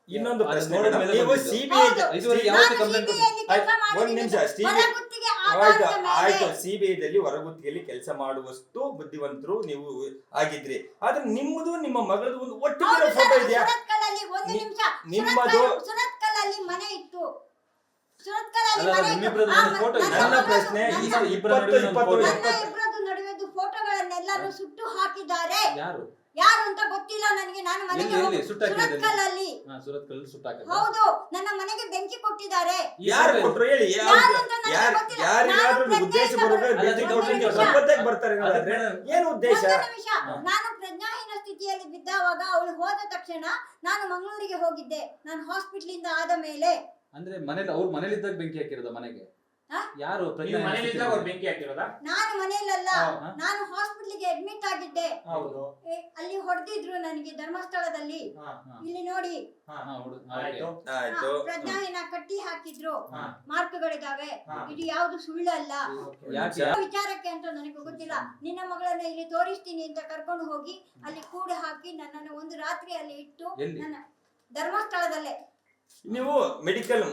ಇನ್ನೊಂದು ಪ್ರಶ್ನೆ ನೋಡಿದ ಮೇಡಮ್, ಮೇಲೆ ನೀವು ಬಂದಿದ್ದು. ಸಿಬಿಐ ಇದುವರೆಗೆ ಯಾವತ್ತೂ ಕಂಪ್ಲೇಂಟ್ ಕೊಟ್ಟಿಲ್ಲ. ಒಂದ್ ನಿಮಿಷ, ಆಯ್ತು ಸಿಬಿಐದಲ್ಲಿ ಹೊರಗುತ್ತಿಗೆಯಲ್ಲಿ ಕೆಲಸ ಮಾಡುವಷ್ಟು ಬುದ್ಧಿವಂತರು ನೀವು ಆಗಿದ್ರಿ. ಆದ್ರೆ ನಿಮ್ಮದು ನಿಮ್ಮ ಮಗಳದು ಒಂದು ಒಟ್ಟಿಗೆ ಫೋಟೋ ಇದೆಯಾ? ನಿಮ್ಮದು ಮನೆ ಇತ್ತು. ಅಲ್ಲ, ನಿಮ್ಮಿಬ್ರದ್ದು ಒಂದು photo ಇದೆ. ನನ್ನ ಪ್ರಶ್ನೆ ಈಗ 20 ನಡುವೆದು ಫೋಟೋಗಳನ್ನೆಲ್ಲರೂ ಸುಟ್ಟು ಹಾಕಿದ್ದಾರೆ. ಯಾರು ಅಂತ ಗೊತ್ತಿಲ್ಲ ನನಗೆ. ನಾನು ಮನೆಗೆ ಎಲ್ಲಿ ಸುಟ್ಟಾಕಿದ್ದಾರೆ? ಸುರತ್ಕಲ್ಲಲ್ಲಿ. ಸುರತ್ಕಲ್ ಸುಟ್ಟಾಕಿದ್ದಾರೆ. ಹೌದು, ನನ್ನ ಮನೆಗೆ ಬೆಂಕಿ ಕೊಟ್ಟಿದ್ದಾರೆ. ಯಾರು ಕೊಟ್ರು ಹೇಳಿ? ಯಾರು ಅಂತ ನನಗೆ ಗೊತ್ತಿಲ್ಲ. ಯಾರಿಗಾದ್ರೂ ನಾನು ಉದ್ದೇಶ ಬರೋದು ಬೆಂಕಿ ಕೊಡ್ಲಿಕ್ಕೆ ಸಂಪತ್ತಕ್ಕೆ ಬರ್ತಾರೆ ಹಾಗಾದ್ರೆ ಏನು ಉದ್ದೇಶ? ಒಂದು ನಿಮಿಷ, ನಾನು ಪ್ರಜ್ಞಾಹೀನ ಸ್ಥಿತಿಯಲ್ಲಿ ಬಿದ್ದಾವಾಗ ಅವಳು ಹೋದ ತಕ್ಷಣ ನಾನು ಮಂಗಳೂರಿಗೆ ಹೋಗಿದ್ದೆ. ನಾನು ಹಾಸ್ಪಿಟಲ್ ಇಂದ ಆದ ಮೇಲೆ. ಅಂದ್ರೆ ಮನೇಲಿ ಅವ್ರ ಮನೇಲಿದ್ದಾಗ ಬೆಂಕಿ ಹಾಕಿರೋದ ಮನೆಗೆ? ಯಾರು ಬೆಂಕಿ ಹಾಕಿರೋದಾ? ನಾನು ಮನೆಯಲ್ಲ, ನಾನು ಹಾಸ್ಪಿಟಲ್ಗೆ ಅಡ್ಮಿಟ್ ಆಗಿದ್ದೆ. ಅಲ್ಲಿ ಹೊಡೆದಿದ್ರು ನನಗೆ ಧರ್ಮಸ್ಥಳದಲ್ಲಿ. ಇಲ್ಲಿ ನೋಡಿ, ಪ್ರಜ್ಞಾಹೀನ ಕಟ್ಟಿ ಹಾಕಿದ್ರು, ಮಾರ್ಕ್ಗಳಿದಾವೆ. ಇದು ಯಾವ್ದು ಸುಳ್ಳಲ್ಲ. ವಿಚಾರಕ್ಕೆ ಅಂತ ನನಗೆ ಗೊತ್ತಿಲ್ಲ. ನಿನ್ನ ಮಗಳನ್ನ ಇಲ್ಲಿ ತೋರಿಸ್ತೀನಿ ಅಂತ ಕರ್ಕೊಂಡು ಹೋಗಿ ಅಲ್ಲಿ ಕೂಡ ಹಾಕಿ ನನ್ನನ್ನು ಒಂದು ರಾತ್ರಿ ಅಲ್ಲಿ ಇಟ್ಟು ನನ್ನ ಧರ್ಮಸ್ಥಳದಲ್ಲೇ. ನೀವು ಮೆಡಿಕಲ್